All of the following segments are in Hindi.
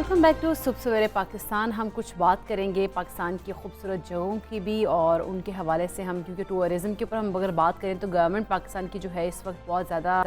वेलकम बैक टू सुबह सवेरे पाकिस्तान। हम कुछ बात करेंगे पाकिस्तान की खूबसूरत जगहों की भी और उनके हवाले से हम, क्योंकि टूरिज़म के ऊपर हम अगर बात करें तो गवर्नमेंट पाकिस्तान की जो है इस वक्त बहुत ज़्यादा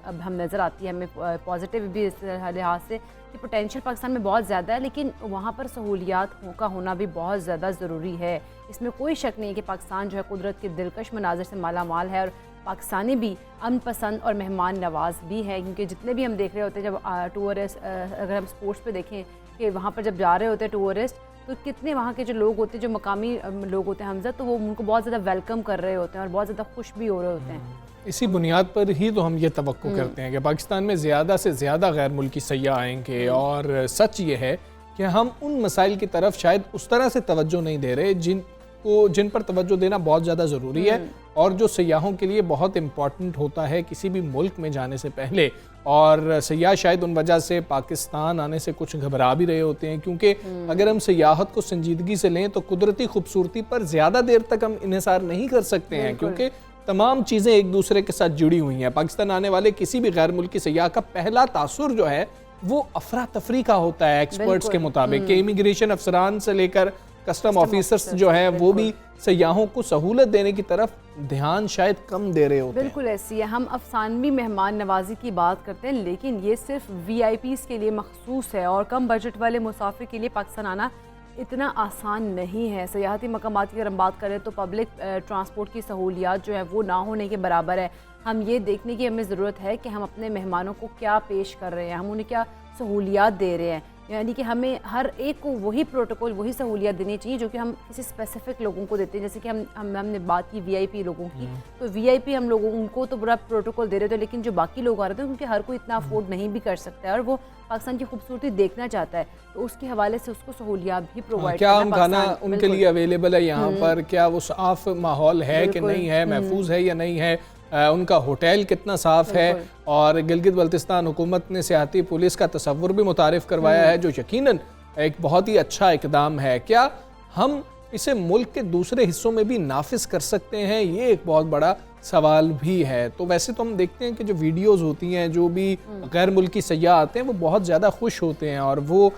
अब हम नज़र आती है हमें पॉजिटिव भी इस लिहाज से कि पोटेंशियल पाकिस्तान में बहुत ज़्यादा है, लेकिन वहाँ पर सहूलियात का होना भी बहुत ज़्यादा ज़रूरी है। इसमें कोई शक नहीं है कि पाकिस्तान जो है कुदरत के दिलकश मनाज़र से माला माल है और पाकिस्तानी भी अमन पसंद और मेहमान नवाज भी है, क्योंकि जितने भी हम देख रहे होते हैं जब टूरिस्ट, अगर हम स्पोर्ट्स पे देखें कि वहाँ पर जब जा रहे होते हैं टूरिस्ट, तो कितने वहाँ के जो लोग होते हैं, जो मकामी लोग होते हैं हमजा, तो वो उनको बहुत ज़्यादा वेलकम कर रहे होते हैं और बहुत ज़्यादा खुश भी हो रहे होते हैं। इसी बुनियाद पर ही तो हम ये तवक्को करते हैं कि पाकिस्तान में ज़्यादा से ज़्यादा गैर मुल्की सयाह आएंगे। और सच ये है कि हम उन मसाइल की तरफ शायद उस तरह से तवज्जो नहीं दे रहे जिन पर तवज्जो देना बहुत ज़्यादा ज़रूरी है और जो सयाहों के लिए बहुत इम्पॉर्टेंट होता है किसी भी मुल्क में जाने से पहले। और सयाह शायद उन वजह से पाकिस्तान आने से कुछ घबरा भी रहे होते हैं, क्योंकि अगर हम सयाहत को संजीदगी से लें तो कुदरती खूबसूरती पर ज़्यादा देर तक हम इन्हिसार नहीं कर सकते हैं, क्योंकि तमाम चीज़ें एक दूसरे के साथ जुड़ी हुई हैं। पाकिस्तान आने वाले किसी भी गैर मुल्की सयाह का पहला तासुर जो है वो अफरा तफरी का होता है एक्सपर्ट्स के मुताबिक, कि इमिग्रेशन अफसरान से लेकर कस्टम ऑफिसर्स जो है वो भी सयाहों को सहूलत देने की तरफ ध्यान शायद कम दे रहे होते हैं। बिल्कुल ऐसी है। हम अफसानवी मेहमान नवाजी की बात करते हैं, लेकिन ये सिर्फ VIPs के लिए मखसूस है और कम बजट वाले मुसाफिर के लिए पाकिस्तान आना इतना आसान नहीं है। सयाहती मकामात की अगर हम बात करें तो पब्लिक ट्रांसपोर्ट की सहूलियात जो है वो ना होने के बराबर है। हम ये देखने की हमें ज़रूरत है कि हम अपने मेहमानों को क्या पेश कर रहे हैं, हम उन्हें क्या सहूलियात दे रहे हैं। यानी कि हमें हर एक को वही प्रोटोकॉल, वही सहूलियत देनी चाहिए जो कि हम किसी स्पेसिफिक लोगों को देते हैं। जैसे कि हमने बात की VIP लोगों की, तो VIP हम लोगों उनको तो बुरा प्रोटोकॉल दे रहे थे, लेकिन जो बाकी लोग आ रहे थे क्योंकि हर कोई इतना अफोर्ड नहीं भी कर सकता है और वो पाकिस्तान की खूबसूरती देखना चाहता है, तो उसके हवाले से उसको सहूलियात भी प्रोवाइड क्या हम खाना उनके लिए अवेलेबल है यहाँ पर, क्या वो साफ माहौल है कि नहीं है, महफूज है या नहीं है, उनका होटल कितना साफ़ है। और गिलगित बल्तिस्तान हुकूमत ने सियाहती पुलिस का तस्वुर भी मुतारिफ करवाया है, जो यकीनन एक बहुत ही अच्छा इकदाम है। क्या हम इसे मुल्क के दूसरे हिस्सों में भी नाफिज कर सकते हैं, ये एक बहुत बड़ा सवाल भी है। तो वैसे तो हम देखते हैं कि जो वीडियोस होती हैं, जो भी गैर मुल्की सयाह आते हैं वो बहुत ज़्यादा खुश होते हैं और वो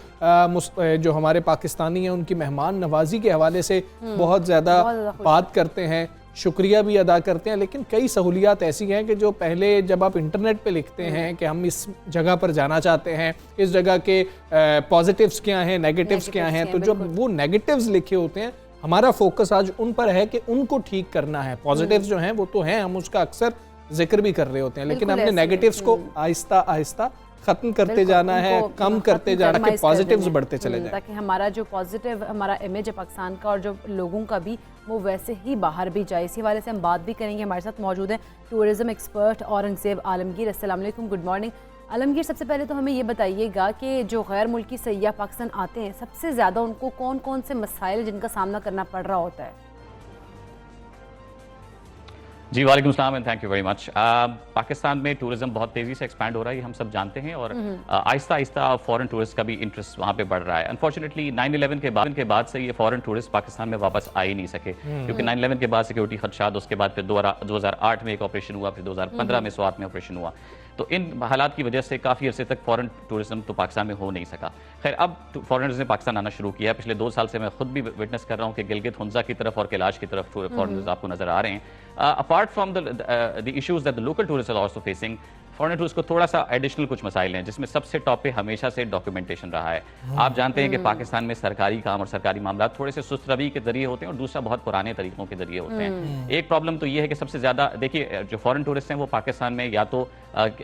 जो हमारे पाकिस्तानी हैं उनकी मेहमान नवाजी के हवाले से बहुत ज़्यादा बात करते हैं, शुक्रिया भी अदा करते हैं। लेकिन कई सहूलियात ऐसी हैं कि जो पहले जब आप इंटरनेट पे लिखते हैं कि हम इस जगह पर जाना चाहते हैं, इस जगह के पॉजिटिव्स क्या हैं, नेगेटिव्स क्या हैं, तो जब वो नेगेटिव्स लिखे होते हैं हमारा फोकस आज उन पर है कि उनको ठीक करना है। पॉजिटिव्स जो हैं वो तो हैं, हम उसका अक्सर जिक्र भी कर रहे होते हैं, लेकिन हमने नेगेटिव्स को आहिस्ता आहिस्ता खत्म करते जाना है, कम करते जाना है, पॉजिटिव्स बढ़ते चले जाएं, ताकि हमारा जो पॉजिटिव हमारा इमेज है पाकिस्तान का और जो लोगों का भी वो वैसे ही बाहर भी जाए। इसी वाले से हम बात भी करेंगे। हमारे साथ मौजूद है टूरिज्म एक्सपर्ट औरंगजेब आलमगीर। अस्सलाम वालेकुम, गुड मॉर्निंग आलमगीर। सबसे पहले तो हमें ये बताइएगा कि जो गैर मुल्की सयाह पाकिस्तान आते हैं सबसे ज़्यादा उनको कौन कौन से मसाइल जिनका सामना करना पड़ रहा होता है? जी वालेकुम सलाम and thank you very much. Pakistan में टूरिज्म बहुत तेज़ी से एक्सपैंड हो रहा है, ये हम सब जानते हैं, और आहिस्ता आहिस्ता फॉरेन टूरिस्ट का भी इंटरेस्ट वहाँ पे बढ़ रहा है। अनफॉर्चुनेटली 9/11 के बाद से ये फॉरेन टूरिस्ट पाकिस्तान में वापस आ ही नहीं सके, क्योंकि 9/11 के बाद सिक्योरिटी खदशात, उसके बाद फिर 2008 में एक ऑपरेशन हुआ, फिर 2015 में स्वात में ऑपरेशन हुआ। तो इन हालात की वजह से काफ़ी अरसे तक फॉरेन टूरिज्म तो पाकिस्तान में हो नहीं सका। खैर अब फॉरेनर्स ने पाकिस्तान आना शुरू किया है। पिछले 2 साल से मैं खुद भी विटनेस कर रहा हूँ कि गिलगित हुंजा की तरफ और कैलाश की तरफ फॉरेनर्स आपको नजर आ रहे हैं। Apart from the issues that the local tourist are also facing, foreign tourist को थोड़ा सा एडिशनल कुछ मसाइल हैं, जिसमें सबसे टॉप पे हमेशा से डॉक्यूमेंटेशन रहा है। आप जानते हैं कि पाकिस्तान में सरकारी काम और सरकारी मामला थोड़े से सुस्त रवि के जरिए होते हैं और दूसरा बहुत पुराने तरीकों के जरिए होते हैं। एक प्रॉब्लम तो ये है कि सबसे ज़्यादा देखिए जो फॉरेन टूरिस्ट हैं वो पाकिस्तान में या तो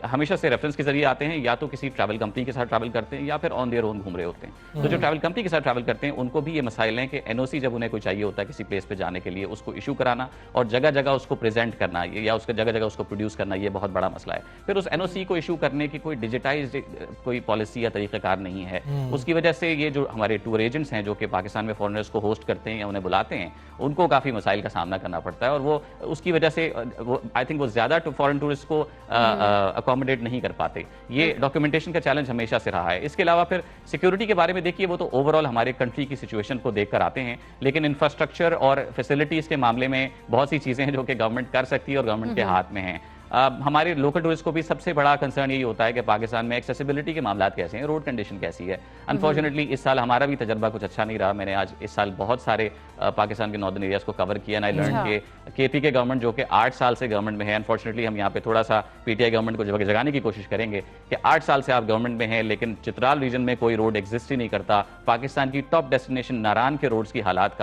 हमेशा से रेफरेंस के जरिए आते हैं, या तो किसी ट्रैवल कंपनी के साथ ट्रैवल करते हैं, या फिर ऑन देयर ओन घूम रहे होते हैं। तो जो ट्रैवल कंपनी के साथ ट्रैवल करते हैं उनको भी ये मसाइल हैं कि NOC जब उन्हें कोई चाहिए होता है किसी प्लेस पे जाने के लिए, उसको इशू कराना और जगह जगह उसको प्रेजेंट करना या उसके जगह जगह उसको प्रोड्यूस करना, ये बहुत बड़ा मसला है। फिर उस NOC को इशू करने की कोई डिजिटाइज्ड कोई पॉलिसी या तरीक़ाकार नहीं है। उसकी वजह से ये जो हमारे टूर एजेंट्स हैं जो कि पाकिस्तान में फॉरेनर्स को होस्ट करते हैं या उन्हें बुलाते हैं, उनको काफ़ी मसाइल का सामना करना पड़ता है, और वो उसकी वजह से आई थिंक वो ज़्यादा फॉरेन टूरिस्ट को अकोमोडेट नहीं कर पाते। ये डॉक्यूमेंटेशन का चैलेंज हमेशा से रहा है। इसके अलावा फिर सिक्योरिटी के बारे में देखिए, वो तो ओवरऑल हमारे कंट्री की सिचुएशन को देखकर आते हैं, लेकिन इंफ्रास्ट्रक्चर और फैसिलिटीज़ के मामले में बहुत सी चीज़ें हैं जो कि गवर्नमेंट कर सकती है और गवर्नमेंट के हाथ में हैं। हमारे लोकल टूरिस्ट को भी सबसे बड़ा कंसर्न यही होता है कि पाकिस्तान में एक्सेसिबिलिटी के मामला कैसे हैं, रोड कंडीशन कैसी है। अनफॉर्चुनेटली इस साल हमारा भी तजर्बा कुछ अच्छा नहीं रहा। मैंने आज इस साल बहुत सारे पाकिस्तान के नॉर्दर्न एरियाज को कवर किया, आई लर्न के केपी के गवर्नमेंट जो कि 8 साल से गवर्नमेंट में है, अनफॉर्चुनेटली हम यहाँ पे थोड़ा सा पीटीआई गवर्नमेंट को जगाने की कोशिश करेंगे कि 8 साल से आप गवर्नमेंट में हैं लेकिन चित्राल रीजन में कोई रोड एग्जिस्ट ही नहीं करता। पाकिस्तान की टॉप डेस्टिनेशन नारान के रोड्स की हालत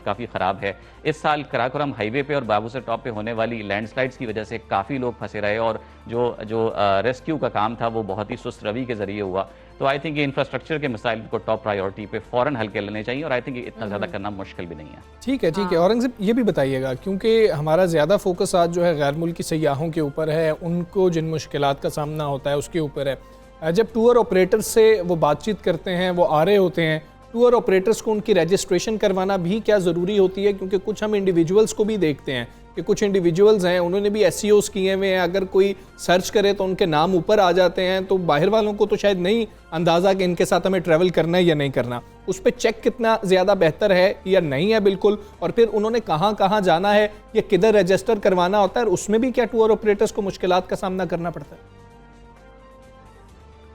काफी खराब है। इस साल कराकोरम हाईवे पे और बाबूसर टॉप पे होने वाली लैंडस्लाइड्स की वजह से काफी लोग फंसे रहे और जो रेस्क्यू का काम था वो बहुत ही सुस्त रवि के जरिए हुआ। तो आई थिंक ये इंफ्रास्ट्रक्चर के मसाइल को टॉप प्रायोरिटी पे फौरन हल कर लेने चाहिए और आई थिंक इतना ज्यादा करना मुश्किल भी नहीं है। ठीक है। औरंगजेब ये भी बताइएगा, क्योंकि हमारा ज़्यादा फोकस आज जो है गैर मुल्की सयाहों के ऊपर है, उनको जिन मुश्किलात का सामना होता है उसके ऊपर है। जब टूर ऑपरेटर से वो बातचीत करते हैं, वो आ रहे होते हैं, टूर ऑपरेटर्स को उनकी रजिस्ट्रेशन करवाना भी क्या ज़रूरी होती है? क्योंकि कुछ हम इंडिविजुअल्स को भी देखते हैं कि कुछ इंडिविजुअल्स हैं, उन्होंने भी SEOs किए हुए हैं, अगर कोई सर्च करे तो उनके नाम ऊपर आ जाते हैं, तो बाहर वालों को तो शायद नहीं अंदाज़ा कि इनके साथ हमें ट्रैवल करना है या नहीं करना। उस पर चेक कितना ज़्यादा बेहतर है या नहीं है बिल्कुल, और फिर उन्होंने कहाँ कहाँ जाना है या किधर रजिस्टर करवाना होता है, उसमें भी क्या टूर ऑपरेटर्स को मुश्किलात का सामना करना पड़ता है?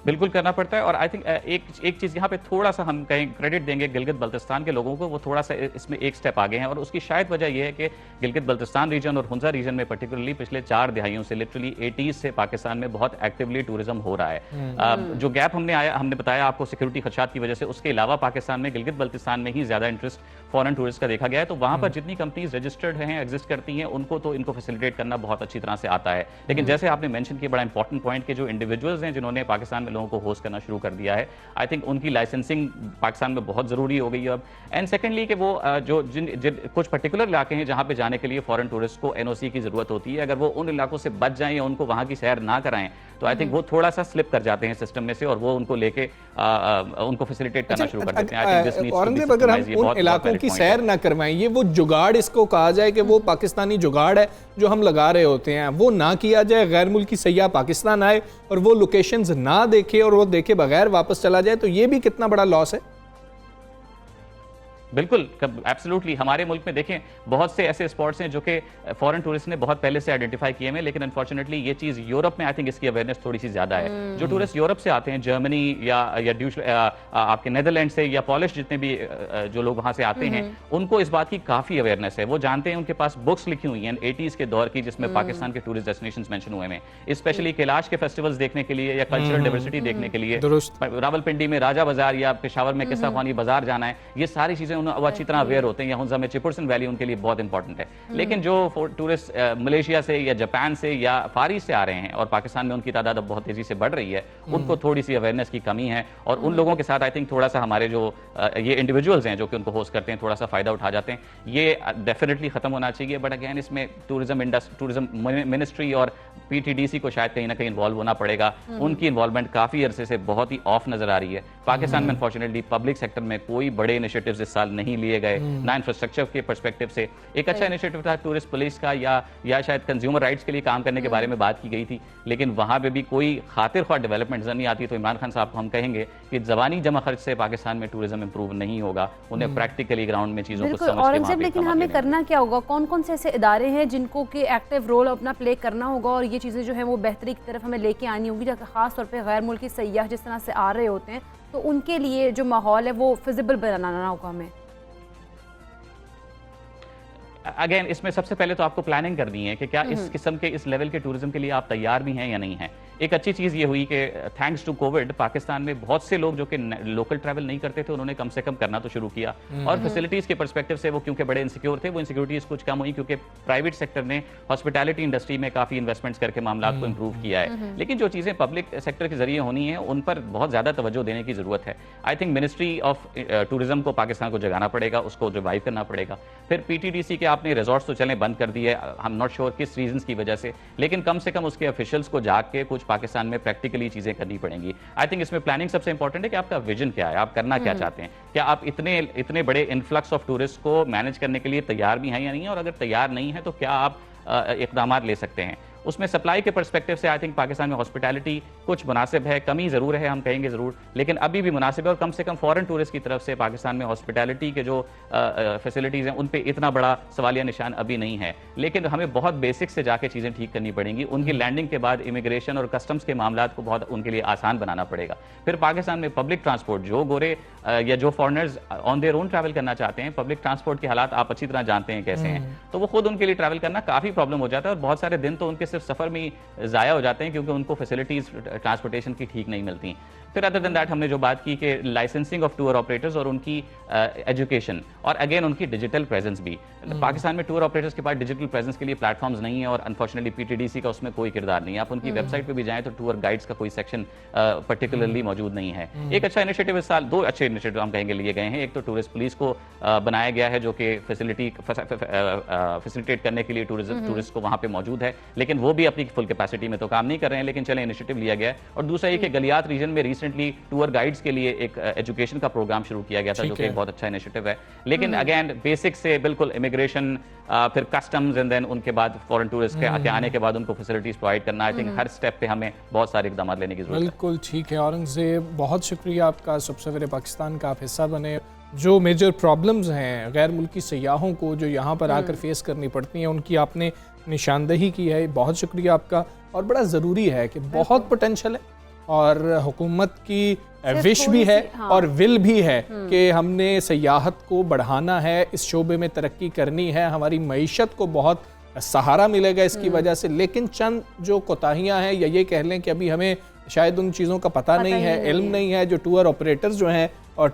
बिल्कुल करना पड़ता है। और आई थिंक एक चीज़ यहाँ पे थोड़ा सा हम कहें क्रेडिट देंगे गिलगित बल्तिस्तान के लोगों को, वो थोड़ा सा इसमें एक स्टेप आगे हैं और उसकी शायद वजह यह है कि गिलगित बल्तिस्तान रीजन और हुंजा रीजन में पर्टिकुलरली पिछले 4 दहाइयों से लिटरली 80s से पाकिस्तान में बहुत एक्टिवली टूरिज्म हो रहा है। जो गैप हमने बताया आपको सिक्योरिटी खदशात की वजह से, उसके अलावा पाकिस्तान में गिलगित बल्तिस्तान में ही ज्यादा इंटरेस्ट फॉरेन टूरिस्ट का देखा गया है। तो वहां पर जितनी कंपनीज रजिस्टर्ड हैं, एग्जिस्ट करती हैं, उनको तो इनको फैसिलिटेट करना बहुत अच्छी तरह से आता है। लेकिन जैसे आपने मेंशन किया बड़ा इंपॉर्टेंट पॉइंट कि जो इंडिविजुअल्स हैं जिन्होंने पाकिस्तान में लोगों को होस्ट करना शुरू कर दिया है, आई थिंक उनकी लाइसेंसिंग पाकिस्तान में बहुत जरूरी हो गई है अब। एंड सेकेंडली कि वो जो कुछ पर्टिकुलर इलाके हैं जहां पे जाने के लिए फॉरेन टूरिस्ट को NOC की जरूरत होती है, अगर वो उन इलाकों से बच जाएं या उनको वहां की सैर ना कराएं तो आई थिंक वो थोड़ा सा स्लिप कर जाते हैं सिस्टम में से और वो उनको लेके उनको फैसिलिटेट करना शुरू कर देते हैं। औरंगजेब, अगर हम उन इलाकों की सैर ना करवाएं, ये वो जुगाड़ इसको कहा जाए कि वो पाकिस्तानी जुगाड़ है जो हम लगा रहे होते हैं, वो ना किया जाए, गैर मुल्की सयाह पाकिस्तान आए और वो लोकेशंस ना देखे और वो देखे बगैर वापस चला जाए, तो ये भी कितना बड़ा लॉस है? बिल्कुल, एब्सोल्युटली। हमारे मुल्क में देखें बहुत से ऐसे स्पॉट्स हैं जो कि फॉरेन टूरिस्ट ने बहुत पहले से आइडेंटिफाई किए हैं, लेकिन अनफॉर्चुनेटली ये चीज़ यूरोप में आई थिंक इसकी अवेयरनेस थोड़ी सी ज़्यादा है। जो टूरिस्ट यूरोप से आते हैं, जर्मनी या आपके नेदरलैंड से या पॉलिश, जितने भी जो लोग वहाँ से आते हैं, उनको इस बात की काफ़ी अवेयरनेस है। वो जानते हैं, उनके पास बुक्स लिखी हुई हैं 80s के दौर की जिसमें पाकिस्तान के टूरिस्ट डेस्टिनेशन मेंशन हुए हैं, स्पेशली कैलाश के फेस्टिवल्स देखने के लिए या कल्चरल डाइवर्सिटी देखने के लिए। रावलपिंडी में राजा बाजार या पेशावर में किस्सा खानी बाजार जाना है, ये सारी चीज़ें वो अच्छी तरह होते हैं। हुंजा में चिपुरसन वैली उनके लिए बहुत इंपॉर्टेंट है। लेकिन जो टूरिस्ट मलेशिया से या जापान से या फार ईस्ट से आ रहे हैं और पाकिस्तान में उनकी तादाद अब बहुत तेजी से बढ़ रही है, उनको थोड़ी सी अवेयरनेस की कमी है और उन लोगों के साथ आई थिंक थोड़ा सा हमारे जो ये इंडिविजुअल्स हैं जो कि उनको होस्ट करते हैं थोड़ा सा फायदा उठा जाते हैं। ये डेफिनेटली खत्म होना चाहिए, बट अगेन इसमें टूरिज्म मिनिस्ट्री और PTDC को शायद कहीं ना कहीं इन्वॉल्व होना पड़ेगा। उनकी इन्वॉल्वमेंट काफी अरसे से बहुत ही ऑफ नजर आ रही है। पाकिस्तान में अनफॉर्चुनेटली पब्लिक सेक्टर में कोई बड़े इनिशिएटिव्स इस साल नहीं लिए गए, ना इंफ्रास्ट्रक्चर के पर्सपेक्टिव से। एक अच्छा इनिशिएटिव था टूरिस्ट पुलिस का या शायद कंज्यूमर राइट्स के लिए काम करने के बारे में बात की गई थी, लेकिन वहां पे भी कोई खातिर ख्वाह डेवलपमेंट नजर नहीं आती। तो इमरान खान साहब को हम कहेंगे कि जबानी जमा खर्च से पाकिस्तान में टूरिज्म इंप्रूव नहीं होगा, उन्हें प्रैक्टिकली ग्राउंड में चीजों को समझ के। लेकिन हमें करना क्या होगा? कौन कौन से ऐसे इदारे हैं जिनको कि एक्टिव रोल अपना प्ले करना होगा और ये चीज़ें जो है वो बेहतरी की तरफ हमें लेके आनी होगी, खास तौर पर गैर मुल्की सयाह जिस तरह से आ रहे होते हैं, तो उनके लिए जो माहौल है वो फिजिबल बनाना होगा हमें? अगेन इसमें सबसे पहले तो आपको प्लानिंग करनी है कि क्या इस किस्म के इस लेवल के टूरिज्म के लिए आप तैयार भी हैं या नहीं हैं। एक अच्छी चीज़ ये हुई कि थैंक्स टू कोविड पाकिस्तान में बहुत से लोग जो कि लोकल ट्रैवल नहीं करते थे उन्होंने कम से कम करना तो शुरू किया और फैसिलिटीज़ के पर्सपेक्टिव से वो क्योंकि बड़े इनसिक्योर थे, वो इनसिक्योरिटीज़ कुछ कम हुई क्योंकि प्राइवेट सेक्टर ने हॉस्पिटैलिटी इंडस्ट्री में काफ़ी इन्वेस्टमेंट्स करके मामला को इंप्रूव किया है। लेकिन जो चीज़ें पब्लिक सेक्टर के जरिए होनी है उन पर बहुत ज़्यादा तवज्जो देने की ज़रूरत है। I think ministry of tourism को पाकिस्तान को जगाना पड़ेगा, उसको रिवाइव करना पड़ेगा। फिर PTDC के आपने रिजॉर्ट्स तो चलें बंद कर दिए, आई एम नॉट श्योर किस रीजंस की वजह से, लेकिन कम से कम उसके ऑफिशियल्स को जाग के कुछ पाकिस्तान में प्रैक्टिकली चीजें करनी पड़ेंगी। आई थिंक इसमें प्लानिंग सबसे इंपॉर्टेंट है कि आपका विजन क्या है, आप करना क्या चाहते हैं, क्या आप इतने बड़े इन्फ्लक्स ऑफ टूरिस्ट को मैनेज करने के लिए तैयार भी हैं या नहीं है, और अगर तैयार नहीं है तो क्या आप इकदाम ले सकते हैं। उसमें सप्लाई के परस्पेक्टिव से आई थिंक पाकिस्तान में हॉस्पिटैलिटी कुछ मुनासिब है, कमी ज़रूर है, हम कहेंगे ज़रूर, लेकिन अभी भी मुनासिब है। और कम से कम फॉरेन टूरिस्ट की तरफ से पाकिस्तान में हॉस्पिटैलिटी के जो फैसिलिटीज़ हैं उन पे इतना बड़ा सवालिया निशान अभी नहीं है। लेकिन हमें बहुत बेसिक से जाके चीज़ें ठीक करनी पड़ेंगी। उनकी लैंडिंग के बाद इमिग्रेशन और कस्टम्स के मामला को बहुत उनके लिए आसान बनाना पड़ेगा। फिर पाकिस्तान में पब्लिक ट्रांसपोर्ट, जो गोरे या जो foreigners on their own travel करना चाहते हैं, पब्लिक ट्रांसपोर्ट के हालात आप अच्छी तरह जानते हैं कैसे हैं, तो वो खुद उनके लिए ट्रैवल करना काफ़ी प्रॉब्लम हो जाता है और बहुत सारे दिन तो उनके सिर्फ सफ़र में ही ज़ाया हो जाते हैं क्योंकि उनको फैसिलिटीज़ ट्रांसपोर्टेशन की ठीक नहीं मिलती। फिर अदर देन दैट हमने जो बात की कि लाइसेंसिंग ऑफ टूर ऑपरेटर्स और उनकी एजुकेशन और अगेन उनकी डिजिटल प्रेजेंस भी। पाकिस्तान में टूर ऑपरेटर्स के पास डिजिटल प्रेजेंस के लिए प्लेटफॉर्म्स नहीं है और अनफॉर्चुनेटली पीटीडीसी का उसमें कोई किरदार नहीं है। आप उनकी वेबसाइट पे भी जाएं तो टूर गाइड्स का कोई सेक्शन पर्टिकुलरली मौजूद नहीं है। एक अच्छा इनिशिएटिव इस साल, दो अच्छे इनिशिएटिव हम कहेंगे लिए गए हैं। एक तो टूरिस्ट पुलिस को बनाया गया है जो कि फैसिलिटेट करने के लिए टूरिस्ट को वहाँ पे मौजूद है, लेकिन वो भी अपनी फुल कैपेसिटी में तो काम नहीं कर रहे हैं, लेकिन चले इनिशिएटिव लिया गया है। और दूसरा ये कि गलियात रीजन में रिसेंटली टूर गाइड्स के लिए एक एजुकेशन का प्रोग्राम शुरू किया गया था जो कि एक बहुत अच्छा इनिशिएटिव है। लेकिन अगेन बेसिक से बिल्कुल इमिग्रेशन, फिर कस्टम्स एंड देन उनके बाद फॉरेन टूरिस्ट के आने के बाद उनको फैसिलिटीज प्रोवाइड करना, आई थिंक हर स्टेप पे हमें बहुत सारे इकदाम लेने की जरूरत है। बिल्कुल ठीक है औरंगजेब, बहुत शुक्रिया आपका। सबसे पहले पाकिस्तान का आप हिस्सा बने। जो मेजर प्रॉब्लम्स हैं गैर मुल्की सयाहों को जो यहाँ पर आकर फेस करनी पड़ती हैं उनकी आपने निशानदही की है, बहुत शुक्रिया आपका। और बड़ा ज़रूरी है कि बहुत पोटेंशल है और हुकूमत की विश भी है और विल भी है कि हमने सयाहत को बढ़ाना है, इस शोबे में तरक्की करनी है, हमारी मईशत को बहुत सहारा मिलेगा इसकी वजह से। लेकिन चंद जो कोताहियाँ हैं या ये कह लें कि अभी हमें शायद उन चीज़ों का पता नहीं है, इल्म नहीं है, जो टूर ऑपरेटर्स जो हैं और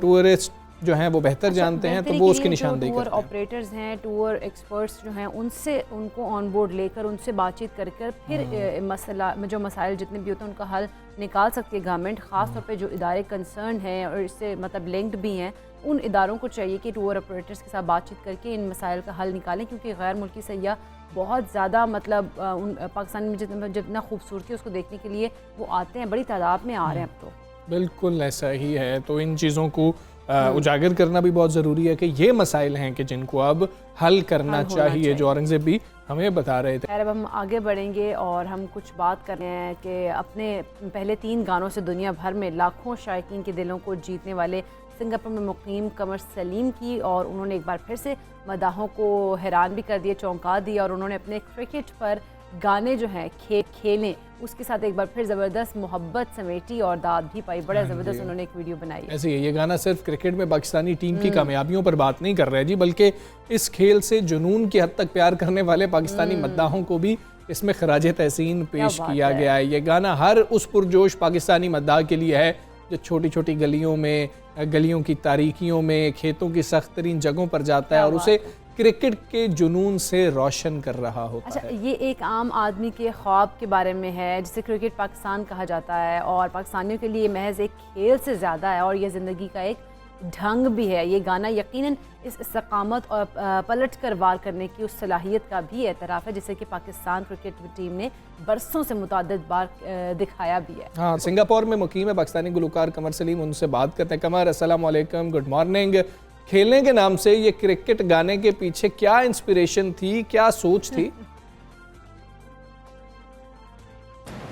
टूरिस्ट जो हैं वो बेहतर जानते हैं, तो वो उसकी निशानदेही करते हैं। टूर ऑपरेटर्स हैं, टूर एक्सपर्ट्स जो हैं, उनसे उनको ऑन बोर्ड लेकर उनसे बातचीत कर फिर मसला जो मसाइल जितने भी होते हैं उनका हल निकाल सकती है गवर्नमेंट। ख़ास तौर पे जो इदारे कंसर्न हैं और इससे मतलब लिंक्ड भी हैं, उन इदारों को चाहिए कि टूर ऑपरेटर्स के साथ बातचीत करके इन मसाइल का हल निकालें, क्योंकि गैर मुल्की सयाह बहुत ज़्यादा मतलब पाकिस्तान में जितना खूबसूरती है उसको देखने के लिए वो आते हैं, बड़ी तादाद में आ रहे हैं अब तो। बिल्कुल ऐसा ही है। तो इन चीज़ों को उजागर करना भी बहुत ज़रूरी है कि ये मसाइल हैं कि जिनको अब हल करना चाहिए, जो औरंगजेब भी हमें बता रहे थे। अब हम आगे बढ़ेंगे और हम कुछ बात कर रहे हैं कि अपने पहले 3 गानों से दुनिया भर में लाखों शायकीन के दिलों को जीतने वाले सिंगापुर में मुकीम कमर सलीम की, और उन्होंने एक बार फिर से मदाहों को हैरान भी कर दिया, चौंका दिया, और उन्होंने अपने क्रिकेट पर गाने जो हैं खेलें उसके साथ एक बार फिर ज़बरदस्त मोहब्बत समेटी और दाद भी पाई। बड़ा ज़बरदस्त उन्होंने एक वीडियो बनाई। ऐसे ही ये गाना सिर्फ क्रिकेट में पाकिस्तानी टीम की कामयाबियों पर बात नहीं कर रहा है जी, बल्कि इस खेल से जुनून की हद तक प्यार करने वाले पाकिस्तानी मद्दाहों को भी इसमें खराज तहसीन पेश किया गया है। ये गाना हर उस पुरजोश पाकिस्तानी मद्दाह के लिए है जो छोटी छोटी गलियों में, गलियों की तारीकियों में, खेतों की सख्त तरीन जगहों पर जाता है और उसे क्रिकेट के जुनून से रोशन कर रहा होता है। ये एक आम आदमी के ख्वाब के बारे में है जिसे क्रिकेट पाकिस्तान कहा जाता है, और पाकिस्तानियों के लिए महज एक खेल से ज़्यादा है और ये ज़िंदगी का एक ढंग भी है। ये गाना यकीनन इस इस्तकामत और पलट कर वार करने की उस सलाहियत का भी एतराफ़ है जिसे कि पाकिस्तान क्रिकेट टीम ने बरसों से मुतअद्दिद बार दिखाया भी है। हाँ, सिंगापुर में मुकीम है पाकिस्तानी गुलकार कमर सलीम, उनसे बात करते हैं। कमर, अस्सलाम वालेकुम, गुड मॉर्निंग। खेलने के नाम से ये क्रिकेट गाने के पीछे क्या इंस्पिरेशन थी, क्या सोच थी?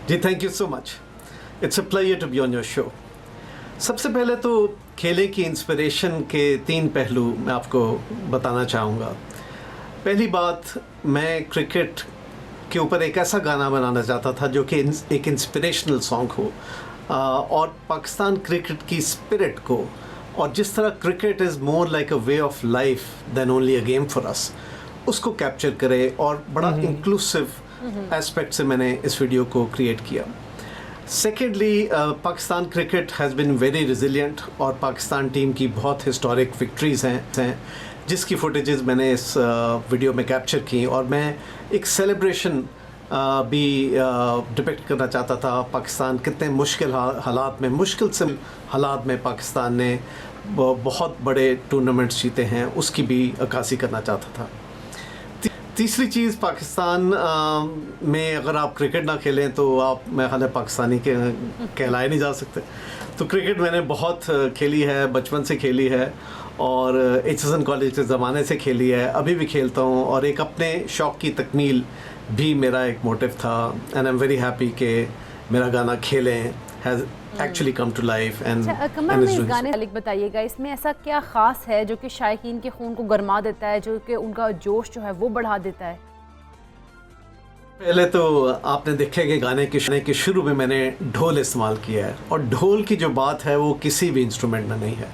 जी, thank you so much, it's a pleasure to be on your show. सबसे पहले तो खेले की इंस्पिरेशन के 3 पहलू मैं आपको बताना चाहूँगा। पहली बात, मैं क्रिकेट के ऊपर एक ऐसा गाना बनाना चाहता था जो कि एक इंस्पिरेशनल सॉन्ग हो और पाकिस्तान क्रिकेट की स्पिरिट को, और जिस तरह cricket is more like a way of life than only a game for us, उसको कैप्चर करे और बड़ा इंक्लूसिव एस्पेक्ट से मैंने इस वीडियो को क्रिएट किया। Secondly, Pakistan cricket has been very resilient और पाकिस्तान टीम की बहुत हिस्टोरिक विक्ट्रीज़ हैं जिसकी फुटेजेस मैंने इस वीडियो में कैप्चर की, और मैं एक सेलिब्रेशन भी डिपिक्ट करना चाहता था। पाकिस्तान कितने मुश्किल हालात में, मुश्किल से हालात में पाकिस्तान ने बहुत बड़े टूर्नामेंट्स जीते हैं, उसकी भी अक्कासी करना चाहता था। तीसरी चीज़, पाकिस्तान में अगर आप क्रिकेट ना खेलें तो आप, मैं ख्याल है, पाकिस्तानी के कहलाए नहीं जा सकते। तो क्रिकेट मैंने बहुत खेली है, बचपन से खेली है और HSN कॉलेज के ज़माने से खेली है, अभी भी खेलता हूँ, और एक अपने शौक़ की तकमील भी मेरा एक मोटिव था, and I am very happy कि मेरा गाना खेलें has actually come to life and कमर में इस गाने मालिक बताइएगा, इसमें ऐसा क्या ख़ास है जो कि शायकीन के खून को गरमा देता है, जो कि उनका जोश जो है वो बढ़ा देता है? पहले तो आपने देखा कि गाने के शुरू में मैंने ढोल इस्तेमाल किया है, और ढोल की जो बात है वो किसी भी इंस्ट्रूमेंट में नहीं है।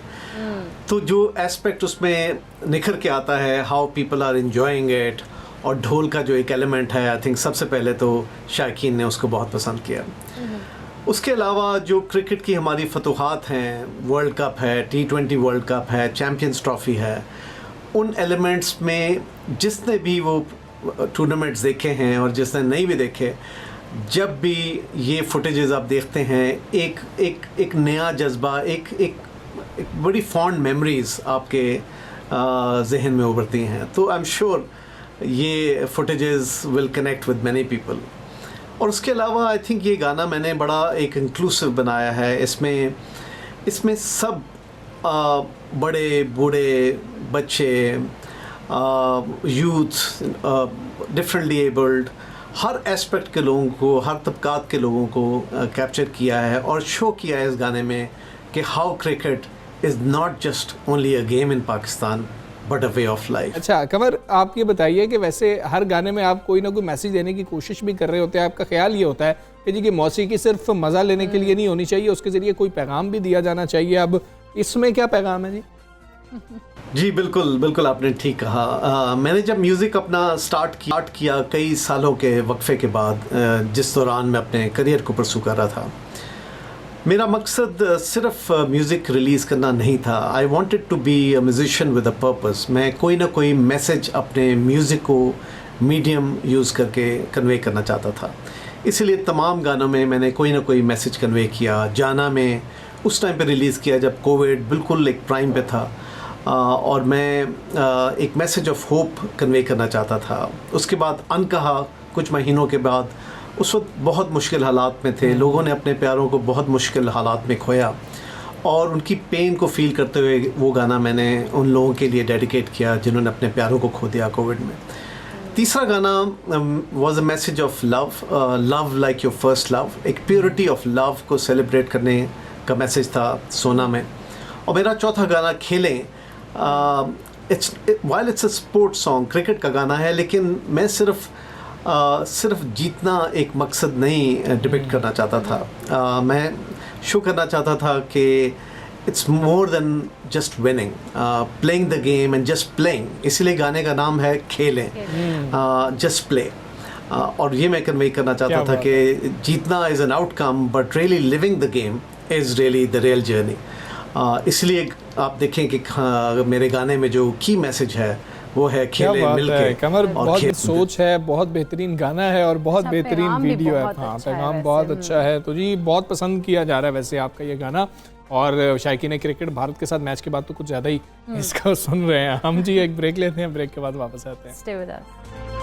तो जो एस्पेक्ट उसमें निखर के आता है, how people are enjoying it, और ढोल का जो एक एलिमेंट है, आई थिंक सबसे पहले तो शायकीन ने उसको बहुत पसंद किया। उसके अलावा जो क्रिकेट की हमारी फतूहात हैं, वर्ल्ड कप है, T20 वर्ल्ड कप है, चैम्पियंस ट्रॉफ़ी है, उन एलिमेंट्स में जिसने भी वो टूर्नामेंट्स देखे हैं और जिसने नहीं भी देखे, जब भी ये फुटेजेस आप देखते हैं, एक नया जज्बा, एक बड़ी फॉन्ड मेमोरीज आपके जहन में उभरती हैं। तो आई एम श्योर ये footages will connect with many people. और उसके अलावा आई थिंक ये गाना मैंने बड़ा एक इंक्लूसिव बनाया है। इसमें सब बड़े बूढ़े बच्चे, यूथ, डिफरेंटली एबल्ड, हर एस्पेक्ट के लोगों को, हर तबकात के लोगों को कैप्चर किया है और शो किया है इस गाने में कि how cricket is not just only a game in Pakistan but a way of life. अच्छा कमर, आप ये बताइए कि वैसे हर गाने में आप कोई ना कोई मैसेज देने की कोशिश भी कर रहे होते हैं। आपका ख्याल ये होता है कि जी कि मौसीकी सिर्फ मज़ा लेने के लिए नहीं होनी चाहिए, उसके ज़रिए कोई पैगाम भी दिया जाना चाहिए। अब इसमें क्या पैगाम है जी? जी बिल्कुल आपने ठीक कहा। मैंने जब म्यूज़िक अपना स्टार्ट किया कई सालों के वक्फे के बाद, जिस दौरान मैं अपने करियर को परसू कर रहा था, मेरा मकसद सिर्फ म्यूज़िक रिलीज़ करना नहीं था। I wanted to be a musician with a purpose. मैं कोई ना कोई मैसेज अपने म्यूज़िक को मीडियम यूज़ करके कन्वे करना चाहता था। इसीलिए तमाम गानों में मैंने कोई ना कोई मैसेज कन्वे किया। जाना में उस टाइम पे रिलीज़ किया जब कोविड बिल्कुल एक प्राइम पे था, और मैं एक मैसेज ऑफ होप कन्वे करना चाहता था। उसके बाद अनकहा कुछ महीनों के बाद, उस वक्त बहुत मुश्किल हालात में थे, लोगों ने अपने प्यारों को बहुत मुश्किल हालात में खोया, और उनकी पेन को फील करते हुए वो गाना मैंने उन लोगों के लिए डेडिकेट किया जिन्होंने अपने प्यारों को खो दिया कोविड में। तीसरा गाना was a message of love, love like your first love, एक प्योरिटी ऑफ लव को सेलिब्रेट करने का मैसेज था सोना में। और मेरा चौथा गाना खेलें, while it's a sport song, cricket का गाना है, लेकिन मैं सिर्फ जीतना एक मकसद नहीं डिपिक्ट करना चाहता था। मैं शो करना चाहता था कि it's more than just winning, playing the game and just playing. इसीलिए गाने का नाम है खेलें, जस्ट प्ले। और ये मैं कन्वे करना चाहता था कि जीतना is an outcome but really living the game is really the real journey. इसलिए आप देखें कि मेरे गाने में जो की मैसेज है वो है खेले मिलके। कमर, बहुत सोच है, बहुत बेहतरीन गाना है और बहुत बेहतरीन वीडियो है। हाँ, पैगाम बहुत अच्छा है। तो जी बहुत पसंद किया जा रहा है वैसे आपका ये गाना, और शायकीन क्रिकेट भारत के साथ मैच के बाद तो कुछ ज़्यादा ही इसका सुन रहे हैं हम। जी एक ब्रेक लेते हैं, ब्रेक के बाद वापस आते हैं। Stay with us.